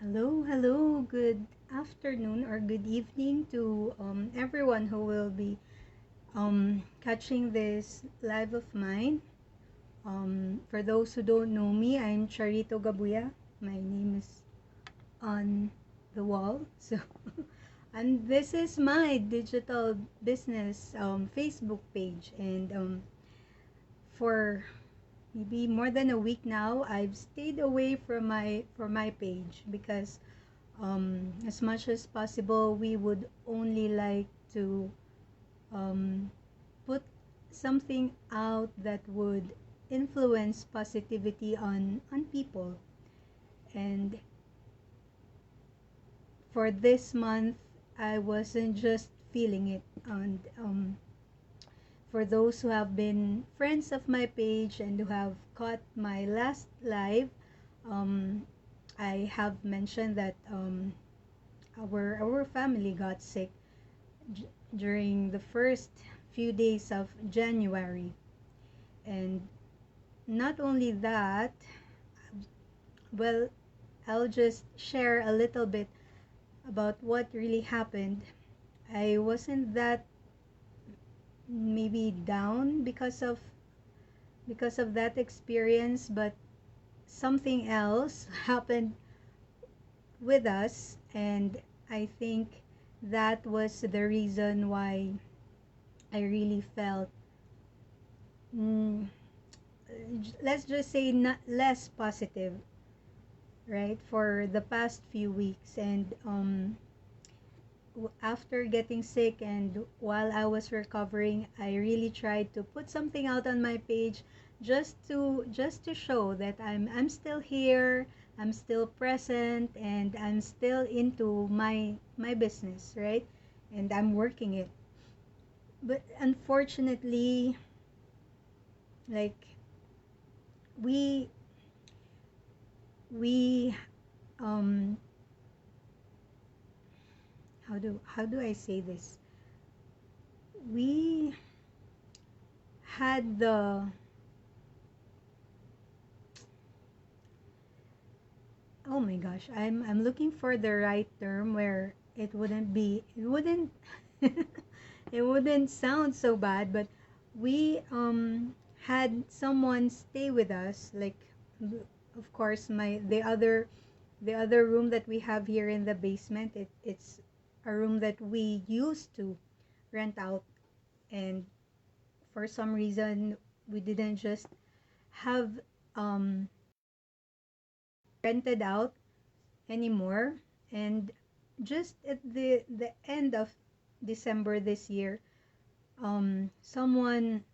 Hello. Good afternoon or good evening to everyone who will be catching this live of mine. For those who don't know me, I'm Charito Gabuya. My name is on the wall. So, and this is my digital business Facebook page. And for maybe more than a week now, I've stayed away from my page because as much as possible, we would only like to um, put something out that would influence positivity on people. And for this month, I wasn't just feeling it. And for those who have been friends of my page and who have caught my last live, um, I have mentioned that our family got sick during the first few days of January. And not only that, well, I'll just share a little bit about what really happened. I wasn't that maybe down because of that experience, but something else happened with us, and I think that was the reason why I really felt mm, let's just say not less positive, right, for the past few weeks. And after getting sick and while I was recovering, I really tried to put something out on my page just to show that I'm still here, I'm still present, and I'm still into my business, right? And I'm working it. But unfortunately, like we we um how do I say this? We had the oh my gosh, I'm looking for the right term where it wouldn't it wouldn't sound so bad, but we had someone stay with us, like of course the other room that we have here in the basement, it's a room that we used to rent out. And for some reason we didn't just have um rented out anymore. And just at the end of December this year, someone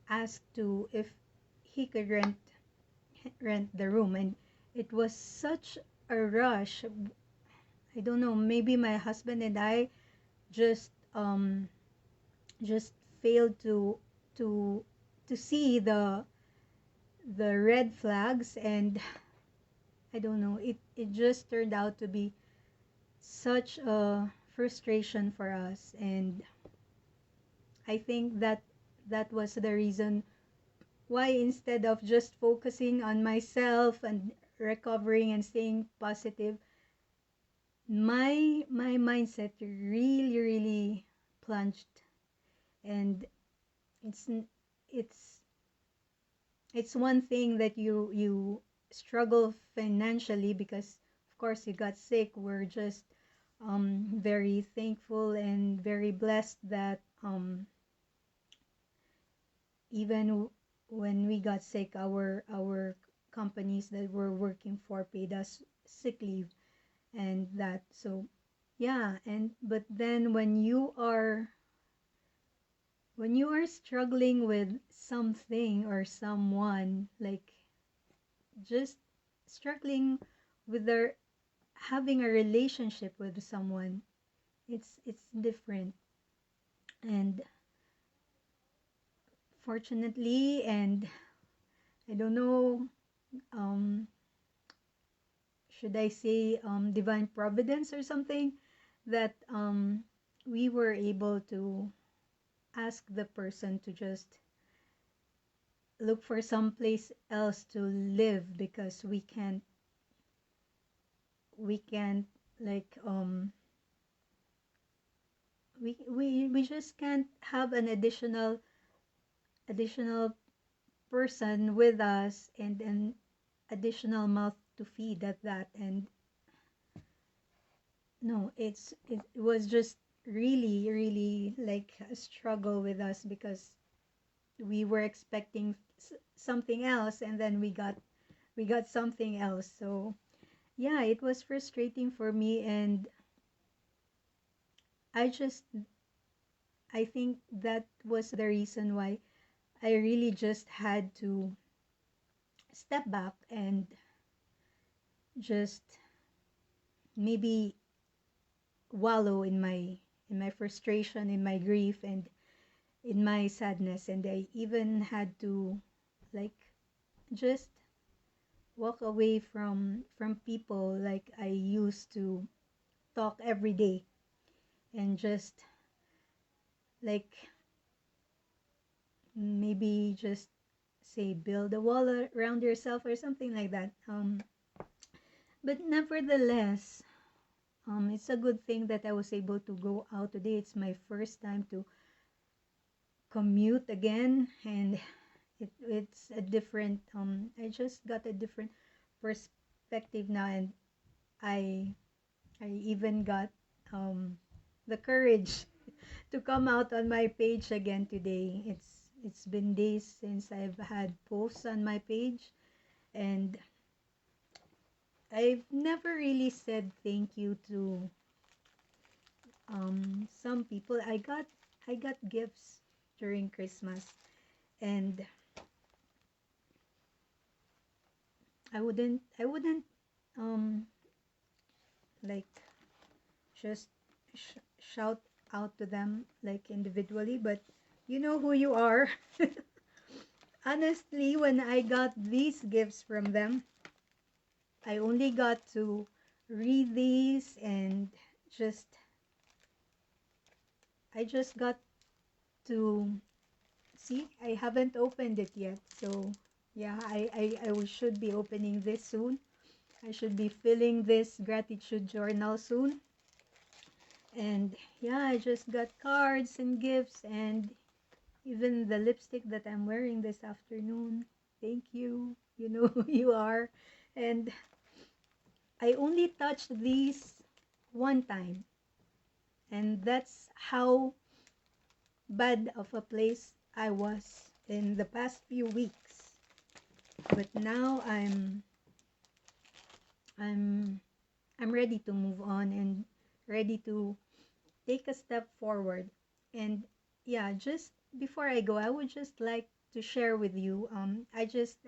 asked to if he could rent the room, and it was such a rush. I don't know, maybe my husband and I just just failed to to see the red flags. And I don't know, it just turned out to be such a frustration for us. And I think that was the reason why, instead of just focusing on myself and recovering and staying positive, my mindset really plunged. And it's it's it's one thing that you struggle financially because of course you got sick. We're just very thankful and very blessed that even when we got sick, our companies that we're working for paid us sick leave and that. So yeah. And but then when you are struggling with something or someone, like just struggling with their having a relationship with someone, it's different. And fortunately, and I don't know, um should I say divine providence or something, that we were able to ask the person to just look for some place else to live because we can't we can't like we just can't have an additional person with us and an additional mouth to feed at that. And no, it was just really like a struggle with us because we were expecting something else, and then we got something else. So yeah, it was frustrating for me. And I just I think that was the reason why I really just had to step back and just maybe wallow in my frustration, in my grief, and in my sadness. And I even had to like just walk away from people like I used to talk every day, and just like maybe just say build a wall around yourself or something like that. But nevertheless, it's a good thing that I was able to go out today. It's my first time to commute again, and it's a different I just got a different perspective now. And I I even got the courage to come out on my page again today. It's been days since I've had posts on my page, and I've never really said thank you to some people. I got gifts during Christmas, and I wouldn't um like just shout out to them like individually, but you know who you are. Honestly, when I got these gifts from them, I only got to read these, and just I just got to see. I haven't opened it yet. So yeah, I should be opening this soon. I should be filling this gratitude journal soon. And yeah, I just got cards and gifts, and even the lipstick that I'm wearing this afternoon. Thank you. You know who you are. And I only touched these one time. And that's how bad of a place I was in the past few weeks. But now I'm I'm ready to move on and ready to take a step forward. And yeah, just before I go, I would just like to share with you. I just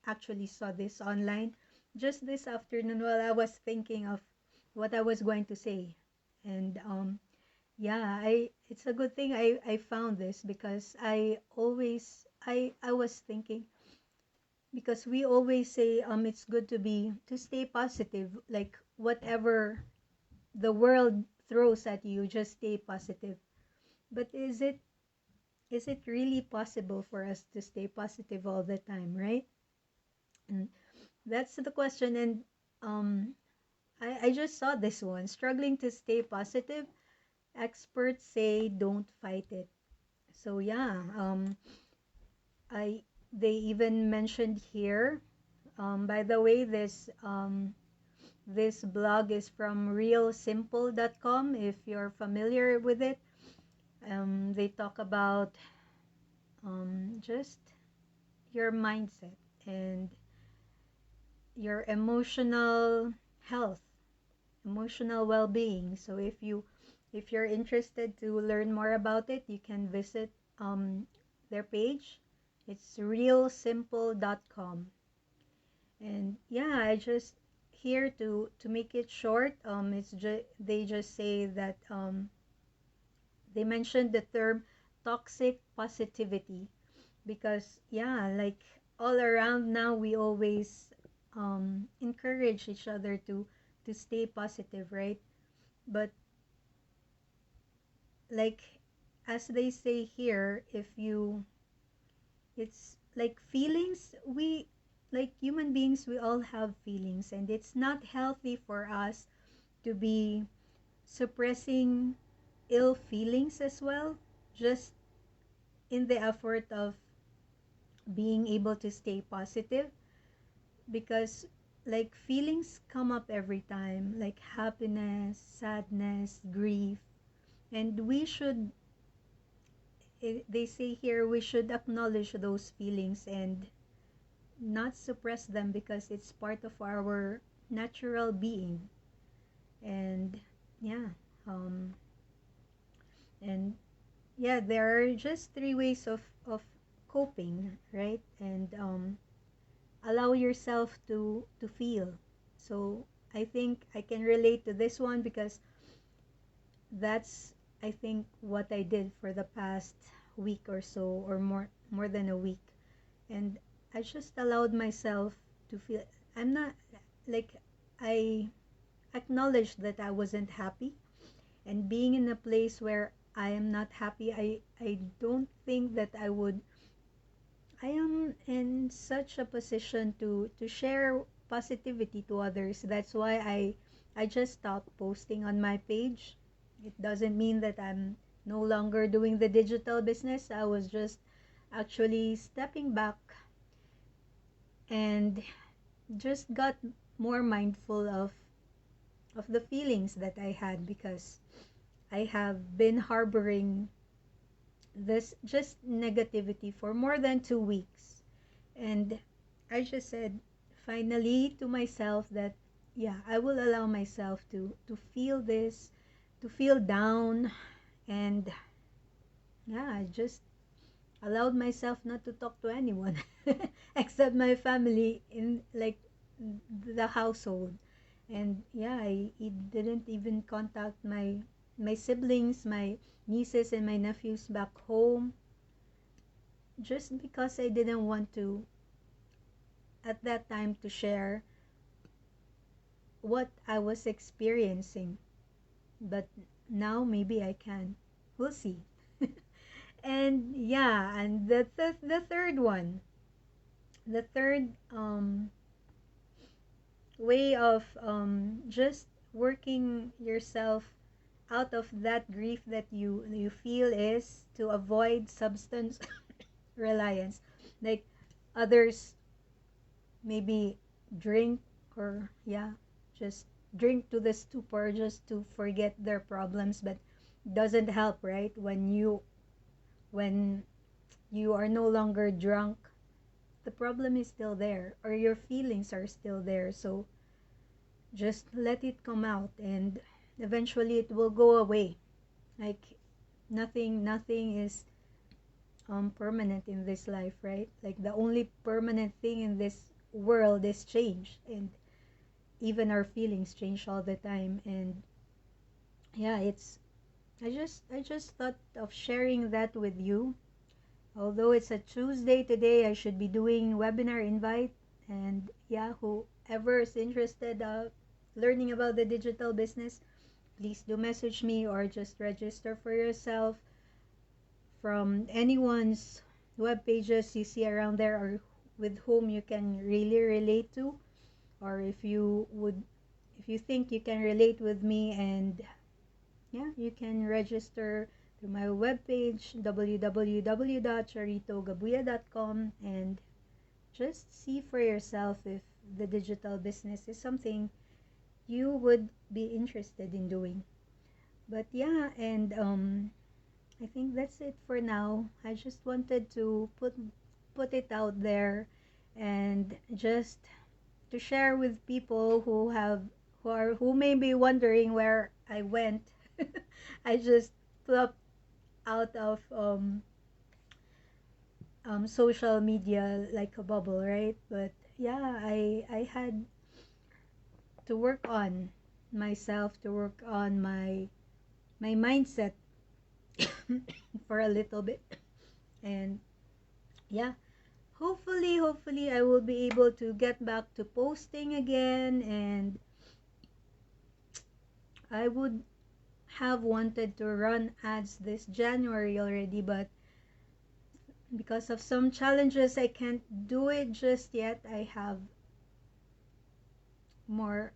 actually saw this online just this afternoon while I was thinking of what I was going to say. And yeah, I it's a good thing I found this, because I was thinking, because we always say it's good to stay positive, like whatever the world throws at you, just stay positive. But is it really possible for us to stay positive all the time, right? And that's the question. And I just saw this one: struggling to stay positive, experts say don't fight it. So yeah, I they even mentioned here, by the way, this blog is from realsimple.com, if you're familiar with it. They talk about just your mindset and your emotional health, emotional well-being. So if you're interested to learn more about it, you can visit their page. It's realsimple.com. And yeah, I just here to make it short. They just say that they mentioned the term toxic positivity, because yeah, like all around now we always encourage each other to stay positive, right? But like as they say here, if you it's like feelings, like human beings, we all have feelings, and it's not healthy for us to be suppressing ill feelings as well, just in the effort of being able to stay positive. Because like feelings come up every time, like happiness, sadness, grief, and we should, they say here, we should acknowledge those feelings and not suppress them, because it's part of our natural being. And yeah, um and yeah, there are just three ways of coping, right? And allow yourself to feel. So I think I can relate to this one, because that's, I think, what I did for the past week or so, or more than a week. And I just allowed myself to feel. I'm not, like, I acknowledged that I wasn't happy, and being in a place where I am not happy, I don't think that I am in such a position to share positivity to others. That's why I just stopped posting on my page. It doesn't mean that I'm no longer doing the digital business. I was just actually stepping back and just got more mindful of the feelings that I had, because I have been harboring this just negativity for more than 2 weeks. And I just said finally to myself that, yeah, I will allow myself to feel this, to feel down. And yeah, I just allowed myself not to talk to anyone except my family, in like the household. And yeah, I didn't even contact my siblings, my nieces and my nephews back home, just because I didn't want to, at that time, to share what I was experiencing. But now maybe I can. We'll see. And yeah, and the third one, the third way of just working yourself out of that grief that you feel, is to avoid substance reliance. Like others maybe drink, or yeah, just drink to the stupor just to forget their problems, but doesn't help, right? When you are no longer drunk, the problem is still there, or your feelings are still there. So just let it come out, and eventually it will go away. Like nothing is permanent in this life, right? Like the only permanent thing in this world is change, and even our feelings change all the time. And yeah, it's, I just thought of sharing that with you. Although it's a Tuesday today, I should be doing webinar invite. And yeah, whoever is interested learning about the digital business, please do message me, or just register for yourself from anyone's web pages you see around there, or with whom you can really relate to. Or if you think you can relate with me, and yeah, you can register through my webpage, www.charitogabuya.com, and just see for yourself if the digital business is something you would be interested in doing. But yeah, and I think that's it for now. I just wanted to put it out there, and just to share with people who may be wondering where I went. I just plopped out of social media like a bubble, right? But yeah, I had to work on myself, to work on my mindset for a little bit. And yeah, hopefully I will be able to get back to posting again. And I would have wanted to run ads this January already, but because of some challenges I can't do it just yet. I have more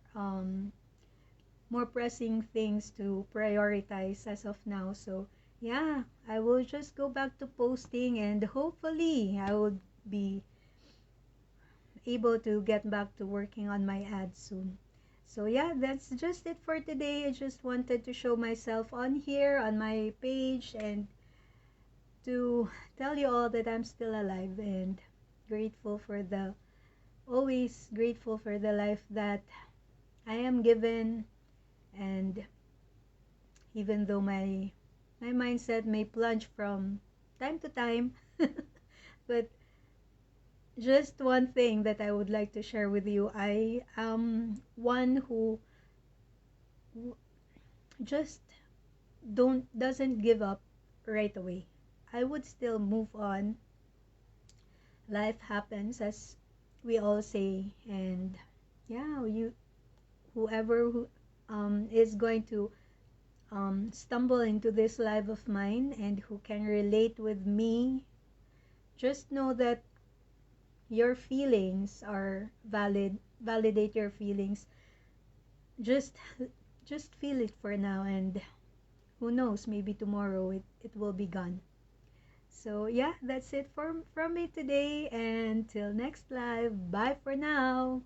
more pressing things to prioritize as of now. So yeah, I will just go back to posting, and hopefully I will be able to get back to working on my ads soon. So yeah, that's just it for today. I just wanted to show myself on here on my page and to tell you all that I'm still alive and grateful for the always grateful for the life that I am given. And even though my mindset may plunge from time to time, but just one thing that I would like to share with you, I am one who just don't doesn't give up right away. I would still move on. Life happens, as we all say, and yeah, you whoever who is going to stumble into this life of mine and who can relate with me, just know that your feelings are valid. Validate your feelings. Just just feel it for now, and who knows, maybe tomorrow it will be gone. So yeah, that's it from me today, and till next live, bye for now.